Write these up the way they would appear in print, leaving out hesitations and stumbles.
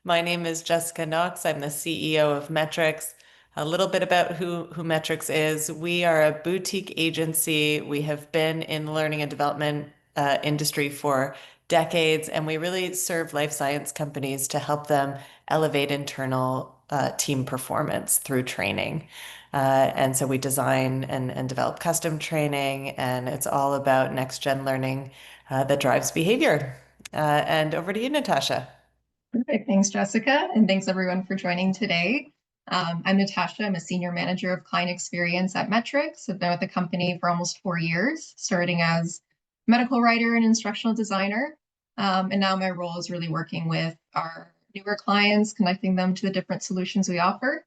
My name is Jessica Knox. I'm the CEO of Metrix. A little bit about who Metrix is. We are a boutique agency. We have been in the learning and development industry for decades, and we really serve life science companies to help them elevate internal team performance through training. And so we design and develop custom training, and it's all about next gen learning that drives behavior. And over to you, Natasha. Perfect. Thanks, Jessica. And thanks everyone for joining today. I'm Natasha. I'm a senior manager of client experience at Metrix. I've been with the company for almost 4 years, starting as medical writer and instructional designer. And now my role is really working with our newer clients, connecting them to the different solutions we offer.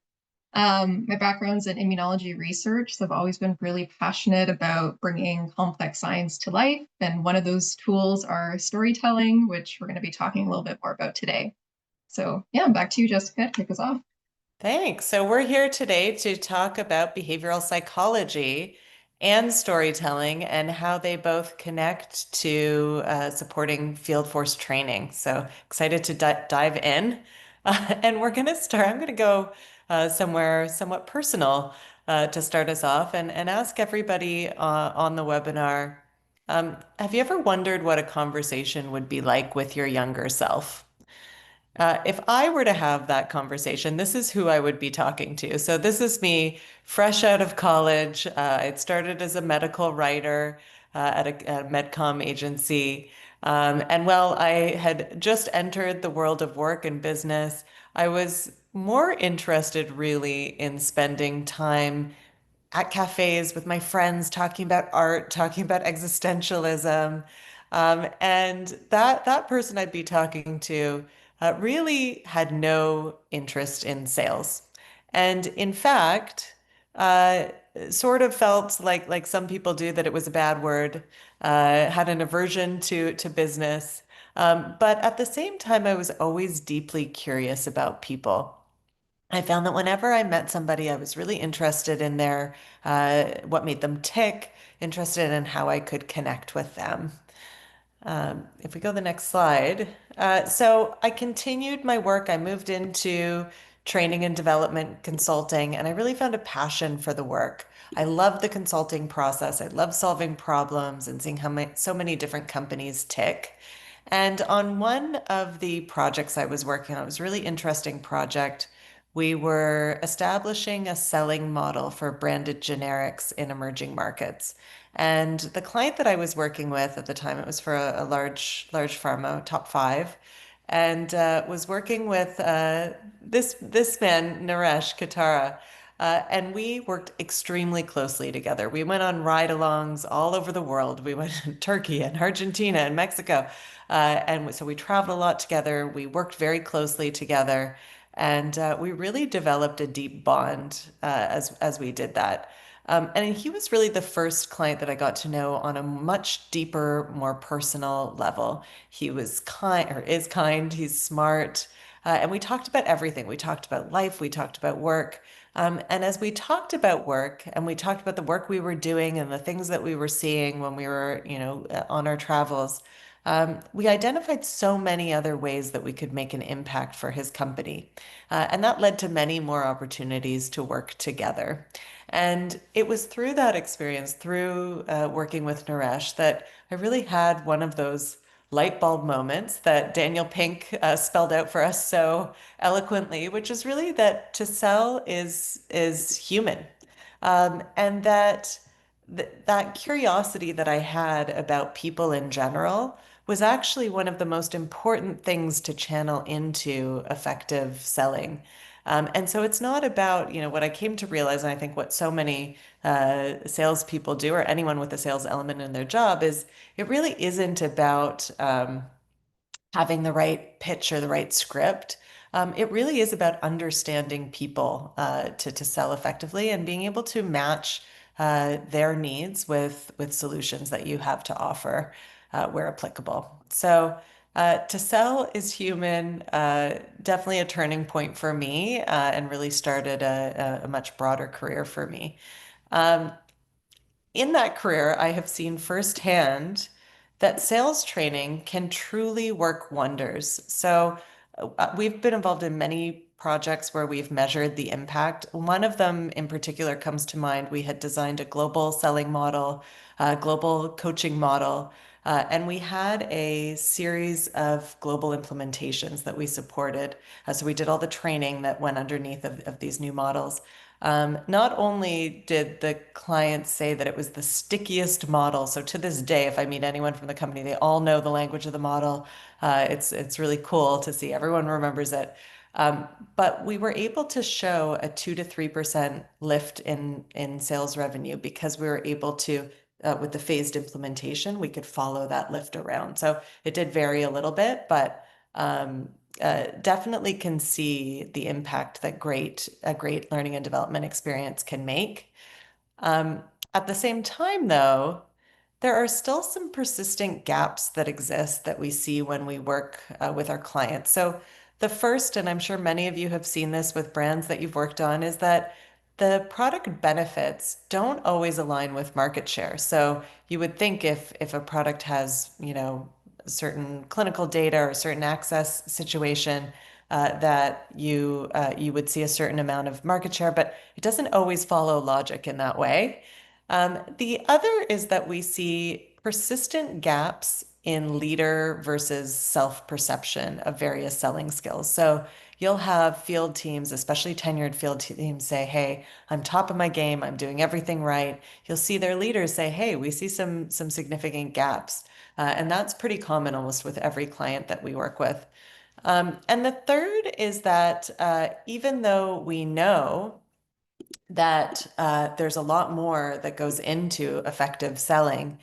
My background's in immunology research, so I've always been really passionate about bringing complex science to life. And one of those tools are storytelling, which we're going to be talking a little bit more about today. So yeah, back to you, Jessica, to kick us off. Thanks. So we're here today to talk about behavioral psychology and storytelling and how they both connect to supporting field force training. So excited to dive in. And we're going to start, I'm going to go somewhere somewhat personal to start us off and ask everybody on the webinar, have you ever wondered what a conversation would be like with your younger self? If I were to have that conversation, this is who I would be talking to. So this is me fresh out of college. I'd started as a medical writer at a medcom agency. And while I had just entered the world of work and business, I was more interested really in spending time at cafes with my friends, talking about art, talking about existentialism. And that person I'd be talking to really had no interest in sales. And in fact, uh, sort of felt like some people do that it was a bad word, had an aversion to business. But at the same time, I was always deeply curious about people. I found that whenever I met somebody, I was really interested in their what made them tick, interested in how I could connect with them. If we go to the next slide. So I continued my work. I moved into training and development consulting, and I really found a passion for the work. I love the consulting process. I love solving problems and seeing how so many different companies tick. And on one of the projects I was working on, it was a really interesting project. We were establishing a selling model for branded generics in emerging markets. And the client that I was working with at the time, it was for a large pharma, top five, and was working with this man, Naresh Katara. And we worked extremely closely together. We went on ride-alongs all over the world. We went to Turkey and Argentina and Mexico. And so we traveled a lot together. We worked very closely together. And we really developed a deep bond as we did that. And he was really the first client that I got to know on a much deeper, more personal level. He was kind, or is kind, he's smart. And we talked about everything. We talked about life, we talked about work. And as we talked about work and we talked about the work we were doing and the things that we were seeing when we were, on our travels, we identified so many other ways that we could make an impact for his company. And that led to many more opportunities to work together. And it was through that experience, through working with Naresh, that I really had one of those light bulb moments that Daniel Pink spelled out for us so eloquently, which is really that to sell is human, and that that curiosity that I had about people in general was actually one of the most important things to channel into effective selling. And so it's not about, what I came to realize, and I think what so many salespeople do, or anyone with a sales element in their job, is it really isn't about having the right pitch or the right script. It really is about understanding people to sell effectively and being able to match their needs with solutions that you have to offer where applicable. So to sell is human, definitely a turning point for me and really started a much broader career for me. Um, in that career, I have seen firsthand that sales training can truly work wonders. So We've been involved in many projects where we've measured the impact. One of them in particular comes to mind. We had designed a global selling model, a global coaching model, and we had a series of global implementations that we supported. So we did all the training that went underneath of these new models. Not only did the clients say that it was the stickiest model, so to this day, if I meet anyone from the company, they all know the language of the model. It's really cool to see everyone remembers it. Um, but we were able to show a 2 to 3% lift in sales revenue because we were able to, with the phased implementation, we could follow that lift around. So it did vary a little bit, but definitely can see the impact that a great learning and development experience can make. Um, at the same time, though, there are still some persistent gaps that exist that we see when we work with our clients. So, the first, and I'm sure many of you have seen this with brands that you've worked on, is that the product benefits don't always align with market share. So, you would think if a product has, certain clinical data or a certain access situation, that you would see a certain amount of market share, but it doesn't always follow logic in that way. The other is that we see persistent gaps in leader versus self-perception of various selling skills. So you'll have field teams, especially tenured field teams, say, "Hey, I'm top of my game. I'm doing everything right." You'll see their leaders say, "Hey, we see some significant gaps," and that's pretty common almost with every client that we work with. And the third is that even though we know that there's a lot more that goes into effective selling.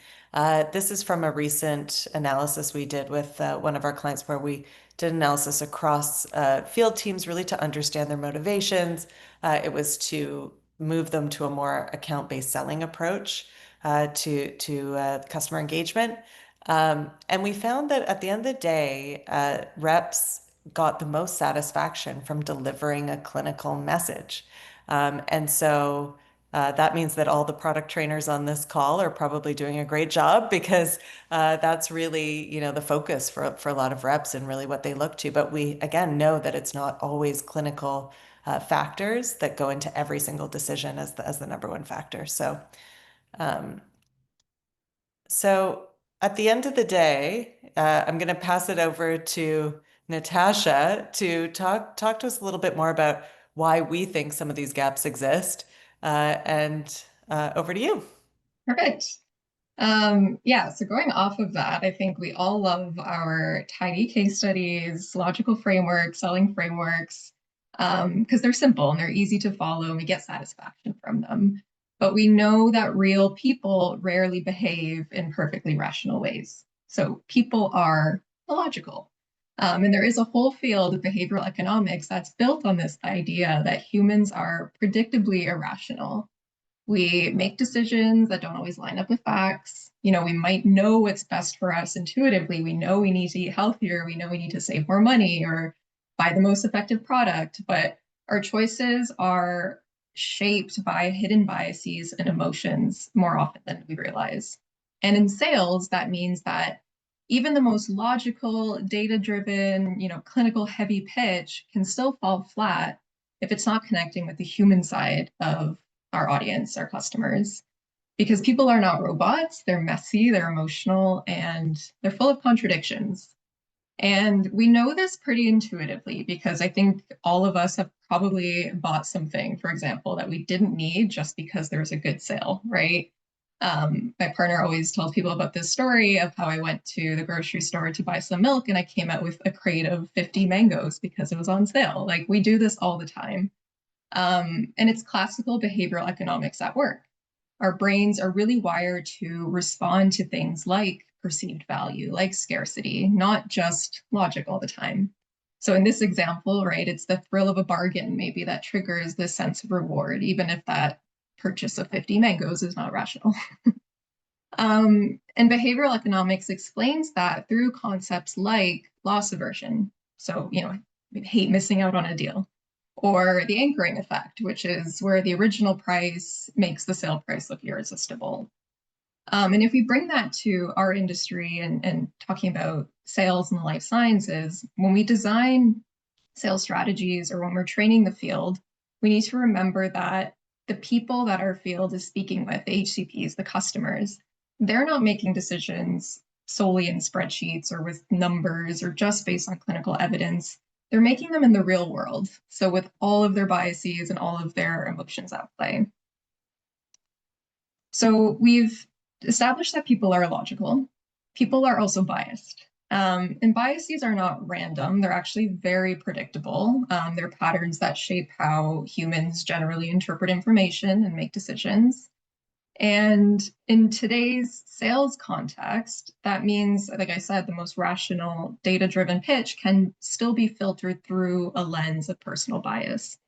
This is from a recent analysis we did with one of our clients where we did analysis across field teams really to understand their motivations. It was to move them to a more account-based selling approach to customer engagement. And we found that at the end of the day, reps got the most satisfaction from delivering a clinical message. And so that means that all the product trainers on this call are probably doing a great job because that's really, the focus for a lot of reps and really what they look to. But we, again, know that it's not always clinical factors that go into every single decision as the number one factor. Um, so at the end of the day, I'm going to pass it over to Natasha to talk to us a little bit more about why we think some of these gaps exist. And over to you. Perfect. Yeah, so going off of that, I think we all love our tidy case studies, logical frameworks, selling frameworks, because they're simple and they're easy to follow and we get satisfaction from them. But we know that real people rarely behave in perfectly rational ways. So people are illogical. And there is a whole field of behavioral economics that's built on this idea that humans are predictably irrational. We make decisions that don't always line up with facts. We might know what's best for us intuitively. We know we need to eat healthier. We know we need to save more money or buy the most effective product. But our choices are shaped by hidden biases and emotions more often than we realize. And in sales, that means that even the most logical, data-driven, clinical heavy pitch can still fall flat if it's not connecting with the human side of our audience, our customers, because people are not robots. They're messy, they're emotional, and they're full of contradictions. And we know this pretty intuitively because I think all of us have probably bought something, for example, that we didn't need just because there's a good sale, right? My partner always tells people about this story of how I went to the grocery store to buy some milk and I came out with a crate of 50 mangoes because it was on sale. Like we do this all the time. And it's classical behavioral economics at work. Our brains are really wired to respond to things like perceived value, like scarcity, not just logic all the time. So in this example, right, it's the thrill of a bargain maybe that triggers this sense of reward, even if that purchase of 50 mangoes is not rational. And behavioral economics explains that through concepts like loss aversion. So, we hate missing out on a deal, or the anchoring effect, which is where the original price makes the sale price look irresistible. And if we bring that to our industry and talking about sales and the life sciences, when we design sales strategies or when we're training the field, we need to remember that the people that our field is speaking with, the HCPs, the customers, they're not making decisions solely in spreadsheets or with numbers or just based on clinical evidence. They're making them in the real world. So with all of their biases and all of their emotions at play. So we've established that people are illogical. People are also biased. And biases are not random. They're actually very predictable. They're patterns that shape how humans generally interpret information and make decisions. And in today's sales context, that means, like I said, the most rational, data-driven pitch can still be filtered through a lens of personal bias.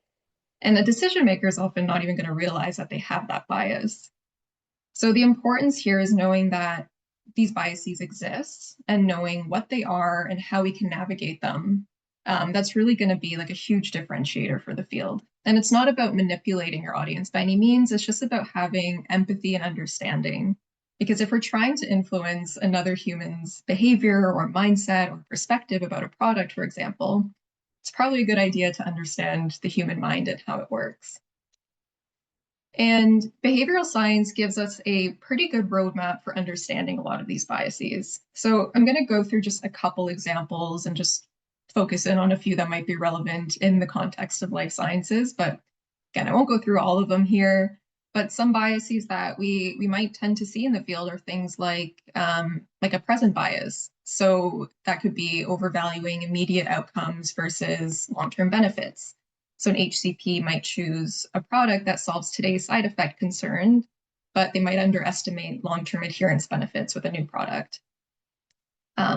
And the decision maker is often not even going to realize that they have that bias. So the importance here is knowing that these biases exist and knowing what they are and how we can navigate them. That's really going to be like a huge differentiator for the field. And it's not about manipulating your audience by any means. It's just about having empathy and understanding. Because if we're trying to influence another human's behavior or mindset or perspective about a product, for example, it's probably a good idea to understand the human mind and how it works. And behavioral science gives us a pretty good roadmap for understanding a lot of these biases. So I'm going to go through just a couple examples and just focus in on a few that might be relevant in the context of life sciences. But again, I won't go through all of them here. But some biases that we might tend to see in the field are things like a present bias. So that could be overvaluing immediate outcomes versus long-term benefits. So an HCP might choose a product that solves today's side effect concern, but they might underestimate long-term adherence benefits with a new product.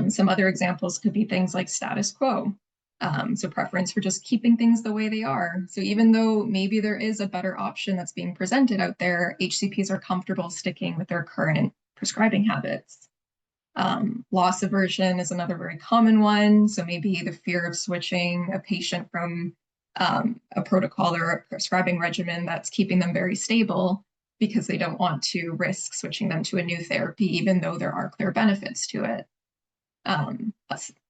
Some other examples could be things like status quo. So preference for just keeping things the way they are. So even though maybe there is a better option that's being presented out there, HCPs are comfortable sticking with their current prescribing habits. Loss aversion is another very common one. So maybe the fear of switching a patient from a protocol or a prescribing regimen that's keeping them very stable because they don't want to risk switching them to a new therapy, even though there are clear benefits to it. A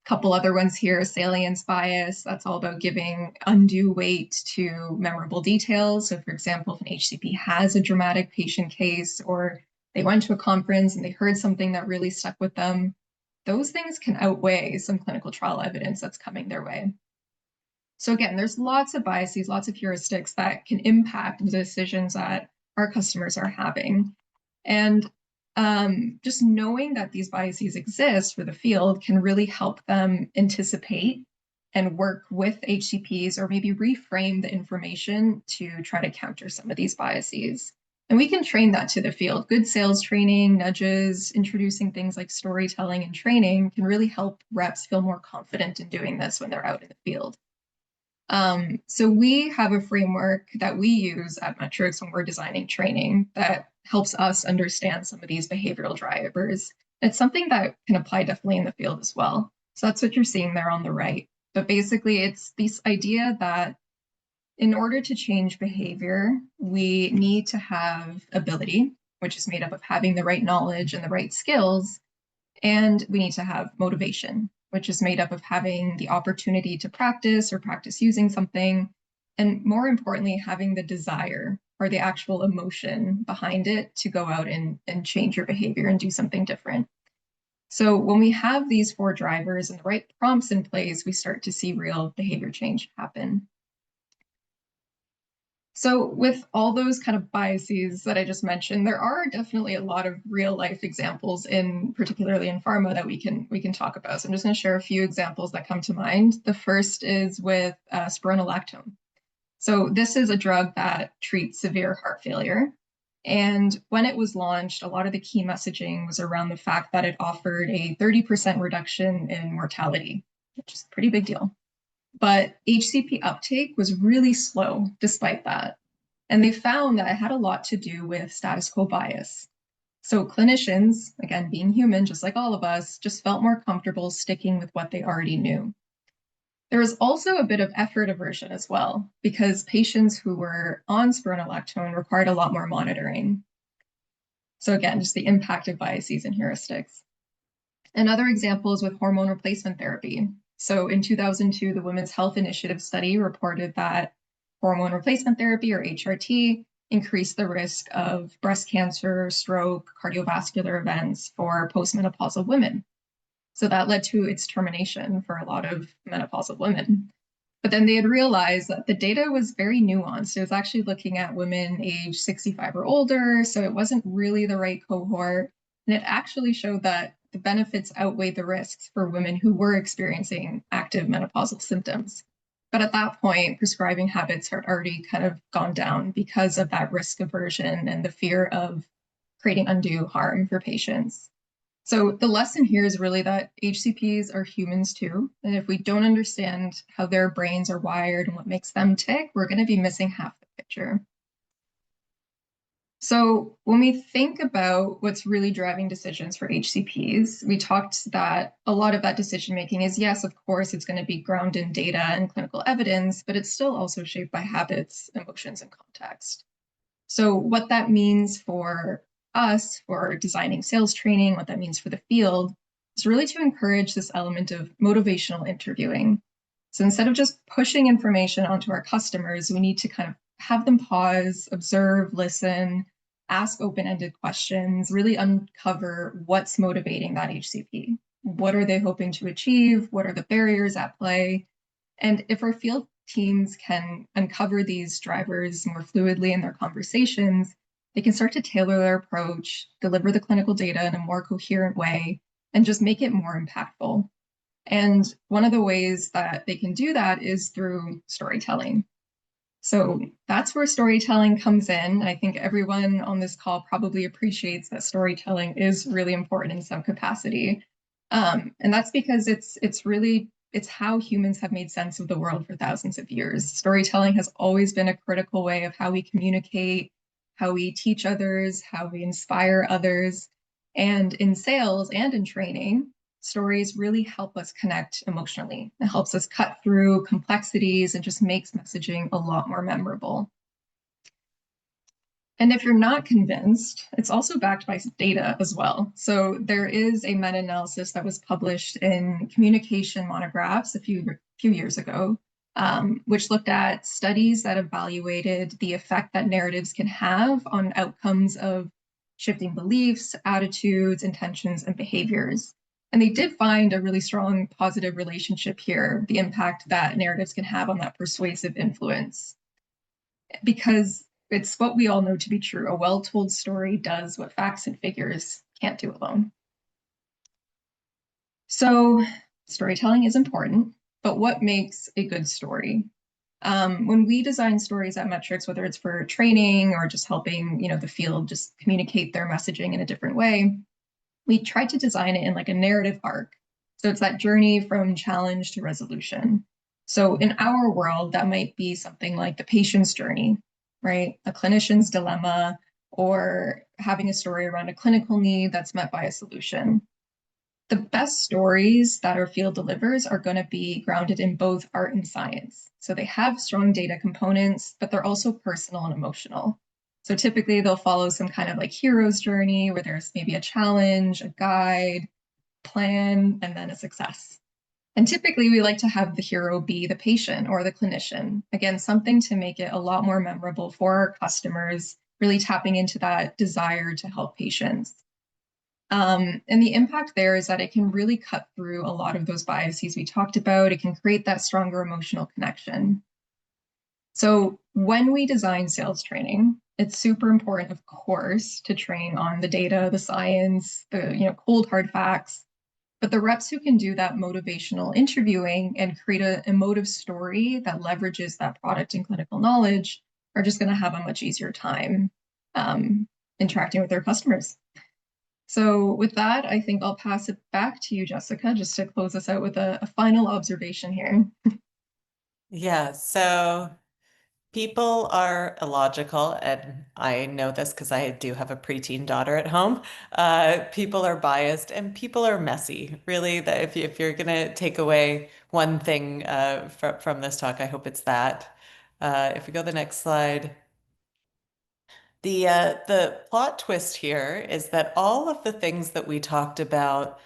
couple other ones here, salience bias, that's all about giving undue weight to memorable details. So for example, if an HCP has a dramatic patient case or they went to a conference and they heard something that really stuck with them, those things can outweigh some clinical trial evidence that's coming their way. So again, there's lots of biases, lots of heuristics that can impact the decisions that our customers are having. And just knowing that these biases exist for the field can really help them anticipate and work with HCPs or maybe reframe the information to try to counter some of these biases. And we can train that to the field. Good sales training, nudges, introducing things like storytelling and training can really help reps feel more confident in doing this when they're out in the field. So we have a framework that we use at Metrix when we're designing training that helps us understand some of these behavioral drivers. It's something that can apply definitely in the field as well. So that's what you're seeing there on the right. But basically, it's this idea that in order to change behavior, we need to have ability, which is made up of having the right knowledge and the right skills, and we need to have motivation, which is made up of having the opportunity to practice or practice using something, and more importantly, having the desire or the actual emotion behind it to go out and change your behavior and do something different. So when we have these four drivers and the right prompts in place, we start to see real behavior change happen. So with all those kind of biases that I just mentioned, there are definitely a lot of real life examples in particularly in pharma that we can talk about. So I'm just going to share a few examples that come to mind. The first is with spironolactone. So this is a drug that treats severe heart failure. And when it was launched, a lot of the key messaging was around the fact that it offered a 30% reduction in mortality, which is a pretty big deal. But HCP uptake was really slow despite that. And they found that it had a lot to do with status quo bias. So clinicians, again, being human, just like all of us, just felt more comfortable sticking with what they already knew. There was also a bit of effort aversion as well, because patients who were on spironolactone required a lot more monitoring. So again, just the impact of biases and heuristics. Another example is with hormone replacement therapy. So in 2002, the Women's Health Initiative study reported that hormone replacement therapy, or HRT, increased the risk of breast cancer, stroke, cardiovascular events for postmenopausal women. So that led to its termination for a lot of menopausal women. But then they had realized that the data was very nuanced. It was actually looking at women age 65 or older, so it wasn't really the right cohort. And it actually showed that the benefits outweighed the risks for women who were experiencing active menopausal symptoms. But at that point, prescribing habits had already kind of gone down because of that risk aversion and the fear of creating undue harm for patients. So the lesson here is really that HCPs are humans too. And if we don't understand how their brains are wired and what makes them tick, we're going to be missing half the picture. So when we think about what's really driving decisions for HCPs, we talked that a lot of that decision making is, yes, of course, it's going to be grounded in data and clinical evidence, but it's still also shaped by habits, emotions, and context. So what that means for us, for designing sales training, what that means for the field, is really to encourage this element of motivational interviewing. So instead of just pushing information onto our customers, we need to kind of have them pause, observe, listen, ask open-ended questions, really uncover what's motivating that HCP. What are they hoping to achieve? What are the barriers at play? And if our field teams can uncover these drivers more fluidly in their conversations, they can start to tailor their approach, deliver the clinical data in a more coherent way, and just make it more impactful. And one of the ways that they can do that is through storytelling. So that's where storytelling comes in. I think everyone on this call probably appreciates that storytelling is really important in some capacity. And that's because it's how humans have made sense of the world for thousands of years. Storytelling has always been a critical way of how we communicate, how we teach others, how we inspire others. And in sales and in training, stories really help us connect emotionally. It helps us cut through complexities and just makes messaging a lot more memorable. And if you're not convinced, it's also backed by data as well. So there is a meta-analysis that was published in Communication Monographs a few years ago, which looked at studies that evaluated the effect that narratives can have on outcomes of shifting beliefs, attitudes, intentions, and behaviors. And they did find a really strong positive relationship here, the impact that narratives can have on that persuasive influence. Because it's what we all know to be true. A well-told story does what facts and figures can't do alone. So storytelling is important, but what makes a good story? When we design stories at Metrix, whether it's for training or just helping, the field just communicate their messaging in a different way, we try to design it in like a narrative arc. So it's that journey from challenge to resolution. So in our world, that might be something like the patient's journey, right? A clinician's dilemma, or having a story around a clinical need that's met by a solution. The best stories that our field delivers are going to be grounded in both art and science. So they have strong data components, but they're also personal and emotional. So typically they'll follow some kind of like hero's journey where there's maybe a challenge, a guide, plan, and then a success. And typically we like to have the hero be the patient or the clinician. Again, something to make it a lot more memorable for our customers, really tapping into that desire to help patients. And the impact there is that it can really cut through a lot of those biases we talked about. It can create that stronger emotional connection. So when we design sales training, it's super important, of course, to train on the data, the science, the cold hard facts. But the reps who can do that motivational interviewing and create an emotive story that leverages that product and clinical knowledge are just going to have a much easier time interacting with their customers. So with that, I think I'll pass it back to you, Jessica, just to close us out with a final observation here. Yeah, so people are illogical, and I know this because I do have a preteen daughter at home. People are biased and people are messy. Really, that if you're gonna take away one thing from this talk, I hope it's that. If we go to the next slide. The plot twist here is that all of the things that we talked about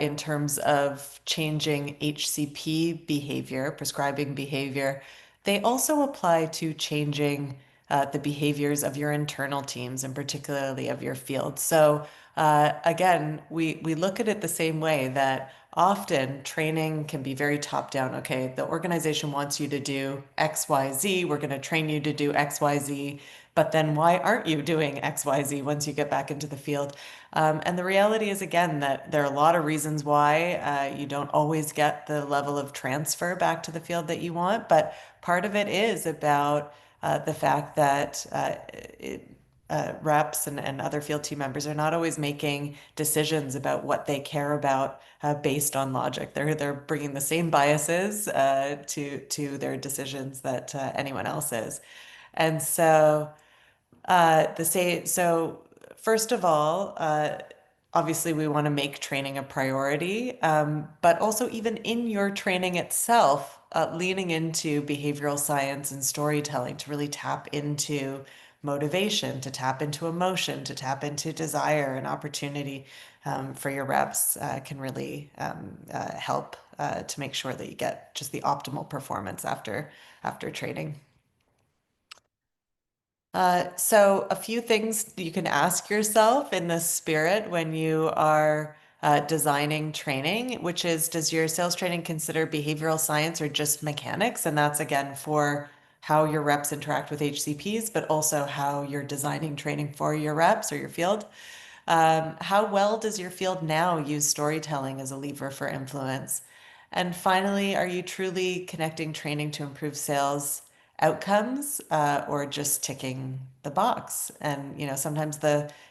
in terms of changing HCP behavior, prescribing behavior, they also apply to changing the behaviors of your internal teams and particularly of your field. So again, we look at it the same way that often training can be very top down. Okay, the organization wants you to do X, Y, Z. We're going to train you to do X, Y, Z. But then why aren't you doing X, Y, Z once you get back into the field? And the reality is, again, that there are a lot of reasons why you don't always get the level of transfer back to the field that you want. But part of it is about the fact that reps and other field team members are not always making decisions about what they care about based on logic. They're bringing the same biases to their decisions that anyone else is. And so so first of all, obviously we want to make training a priority, but also even in your training itself, leaning into behavioral science and storytelling to really tap into motivation, to tap into emotion, to tap into desire and opportunity for your reps can really help to make sure that you get just the optimal performance after training. So a few things you can ask yourself in this spirit when you are designing training, which is, does your sales training consider behavioral science or just mechanics? And that's again for how your reps interact with HCPs, but also how you're designing training for your reps or your field. How well does your field now use storytelling as a lever for influence? And finally, are you truly connecting training to improve sales outcomes, or just ticking the box? And sometimes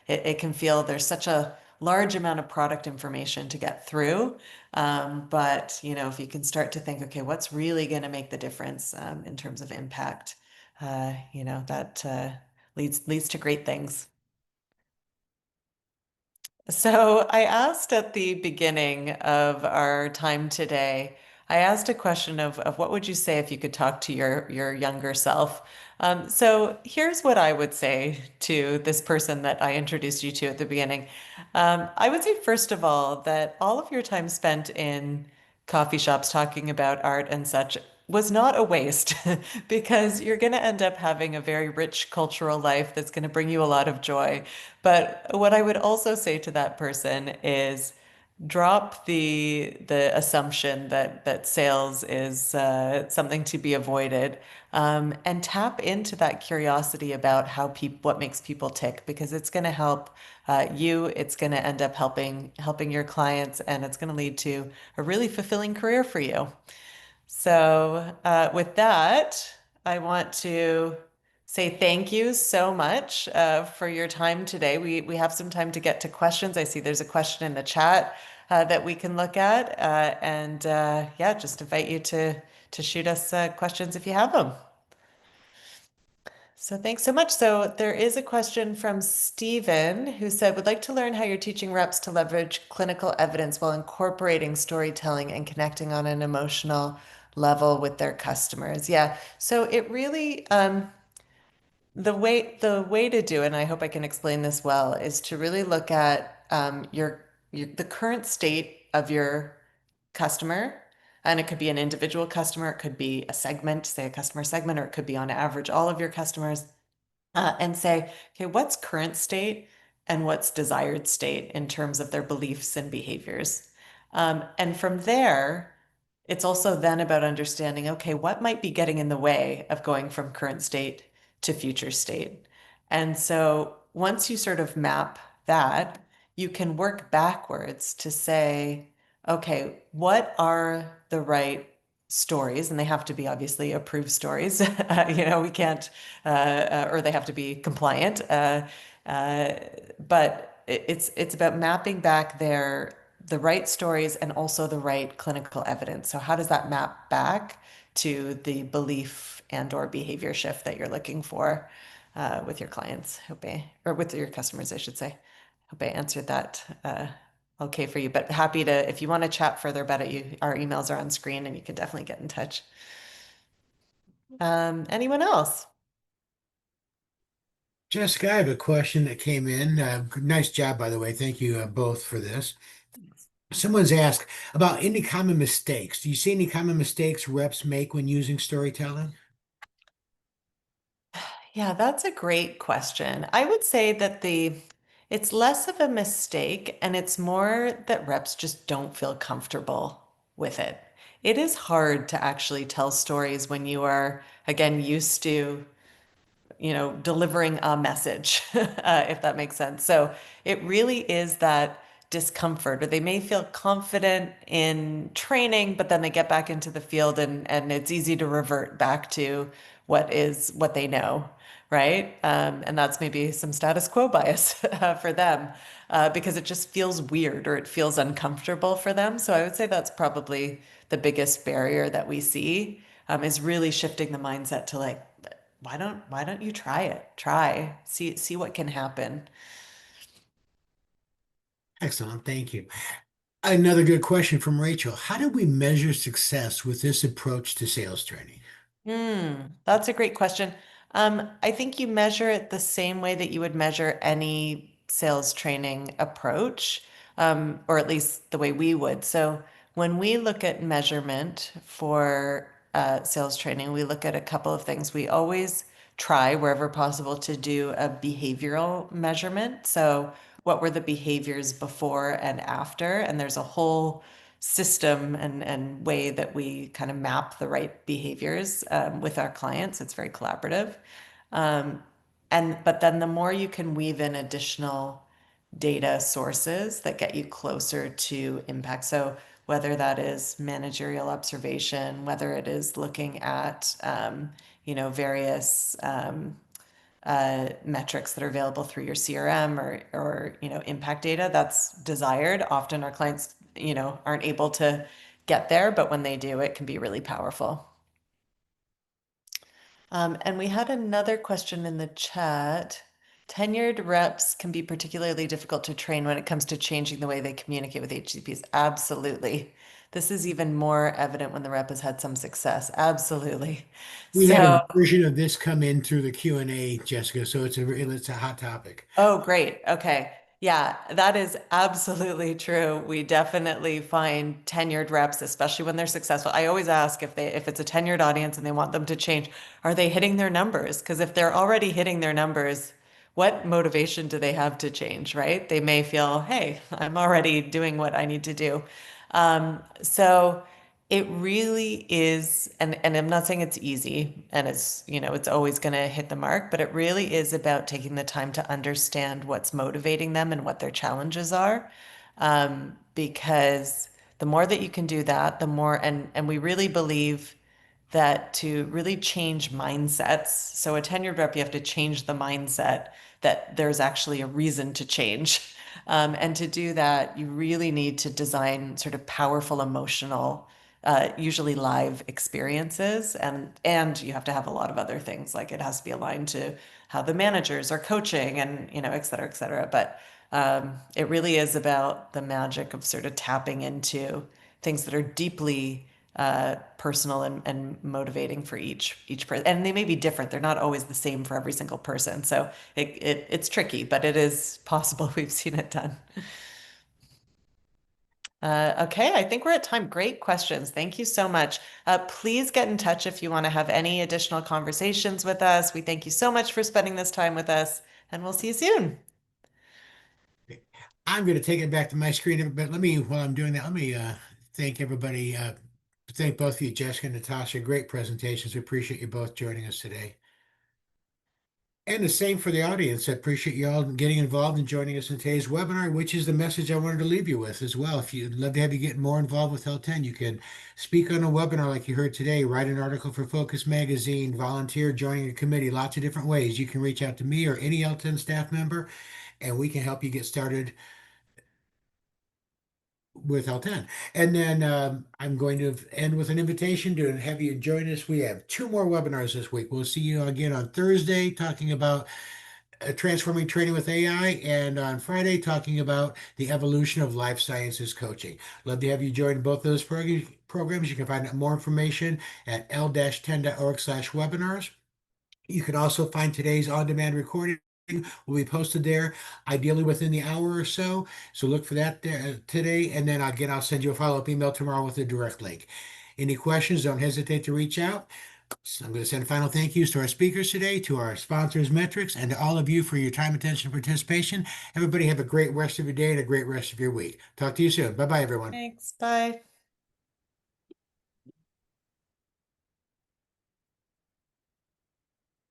it can feel there's such a large amount of product information to get through. But if you can start to think, okay, what's really going to make the difference in terms of impact, that leads to great things. So I asked at the beginning of our time today, I asked a question of what would you say if you could talk to your younger self? So here's what I would say to this person that I introduced you to at the beginning. I would say, first of all, that all of your time spent in coffee shops talking about art and such was not a waste because you're going to end up having a very rich cultural life that's going to bring you a lot of joy. But what I would also say to that person is drop the assumption that sales is something to be avoided, and tap into that curiosity about how people what makes people tick, because it's going to help you. It's going to end up helping your clients, and it's going to lead to a really fulfilling career for you. So, with that, I want to say thank you so much for your time today. We have some time to get to questions. I see there's a question in the chat that we can look at, and yeah, just invite you to shoot us questions if you have them. So thanks so much. So there is a question from Stephen who said, would like to learn how you're teaching reps to leverage clinical evidence while incorporating storytelling and connecting on an emotional level with their customers. Yeah. So it really, the way to do it, and I hope I can explain this well, is to really look at the current state of your customer. And it could be an individual customer, it could be a segment, say a customer segment, or it could be on average all of your customers, and say, okay, what's current state and what's desired state in terms of their beliefs and behaviors. And from there, it's also then about understanding, okay, what might be getting in the way of going from current state to future state. And so once you sort of map that, you can work backwards to say, okay, what are the right stories? And they have to be obviously approved stories. We can't, or they have to be compliant. Uh, but it's about mapping back the right stories and also the right clinical evidence. So how does that map back to the belief and or behavior shift that you're looking for with your clients? Or with your customers, I should say. Hope I answered that okay for you. But happy to, if you want to chat further about it, our emails are on screen and you can definitely get in touch. Anyone else? Jessica, I have a question that came in. Nice job, by the way. Thank you both for this. Someone's asked about any common mistakes. Do you see any common mistakes reps make when using storytelling? Yeah, that's a great question. I would say that it's less of a mistake and it's more that reps just don't feel comfortable with it. It is hard to actually tell stories when you are, again, used to delivering a message, if that makes sense. So it really is that discomfort, or they may feel confident in training, but then they get back into the field and it's easy to revert back to what they know, right? And that's maybe some status quo bias for them because it just feels weird or it feels uncomfortable for them. So I would say that's probably the biggest barrier that we see is really shifting the mindset to like, why don't you try it? Try. See what can happen. Excellent. Thank you. Another good question from Rachel. How do we measure success with this approach to sales training? That's a great question. I think you measure it the same way that you would measure any sales training approach, or at least the way we would. So when we look at measurement for sales training, we look at a couple of things. We always try, wherever possible, to do a behavioral measurement. So what were the behaviors before and after? And there's a whole system and way that we kind of map the right behaviors with our clients. It's very collaborative. Um, but then the more you can weave in additional data sources that get you closer to impact. So whether that is managerial observation, whether it is looking at various metrics that are available through your CRM or impact data that's desired. Often our clients aren't able to get there, but when they do, it can be really powerful. And we had another question in the chat. Tenured reps can be particularly difficult to train when it comes to changing the way they communicate with HCPs. Absolutely. This is even more evident when the rep has had some success. Absolutely. We had a So version of this come in through the Q&A, Jessica, so it's a hot topic. oh, great. Okay. Yeah, that is absolutely true. We definitely find tenured reps, especially when they're successful. I always ask if it's a tenured audience and they want them to change, are they hitting their numbers? Because if they're already hitting their numbers, what motivation do they have to change, right? They may feel, hey, I'm already doing what I need to do. So it really is, and I'm not saying it's easy and it's always going to hit the mark, but it really is about taking the time to understand what's motivating them and what their challenges are. Because the more that you can do that, the more, and we really believe that to really change mindsets. So a tenured rep, you have to change the mindset that there's actually a reason to change. And to do that, you really need to design sort of powerful emotional, usually live experiences, and you have to have a lot of other things. Like it has to be aligned to how the managers are coaching, and et cetera, et cetera. But it really is about the magic of sort of tapping into things that are deeply personal and motivating for each person. And they may be different. They're not always the same for every single person. So it's tricky, but it is possible. We've seen it done. Okay, I think we're at time. Great questions. Thank you so much. Please get in touch if you want to have any additional conversations with us. We thank you so much for spending this time with us, and we'll see you soon. I'm going to take it back to my screen, but while I'm doing that, let me thank everybody. Thank both of you, Jessica and Natasha. Great presentations. We appreciate you both joining us today. And the same for the audience. I appreciate you all getting involved and joining us in today's webinar, which is the message I wanted to leave you with as well. If you'd love to have you get more involved with LTEN, you can speak on a webinar like you heard today, write an article for Focus Magazine, volunteer, joining a committee, lots of different ways. You can reach out to me or any LTEN staff member, and we can help you get started with LTEN. And then I'm going to end with an invitation to have you join us. We have two more webinars this week. We'll see you again on Thursday talking about transforming training with AI, and on Friday talking about the evolution of life sciences coaching. Love to have you join both those programs. You can find out more information at l-10.org/webinars. You can also find today's on-demand recording will be posted there, ideally within the hour or so. So look for that there, today, and then again, I'll send you a follow-up email tomorrow with a direct link. Any questions, don't hesitate to reach out. So I'm going to send final thank yous to our speakers today, to our sponsors, Metrix, and to all of you for your time, attention, and participation. Everybody have a great rest of your day and a great rest of your week. Talk to you soon. Bye-bye, everyone. Thanks. Bye.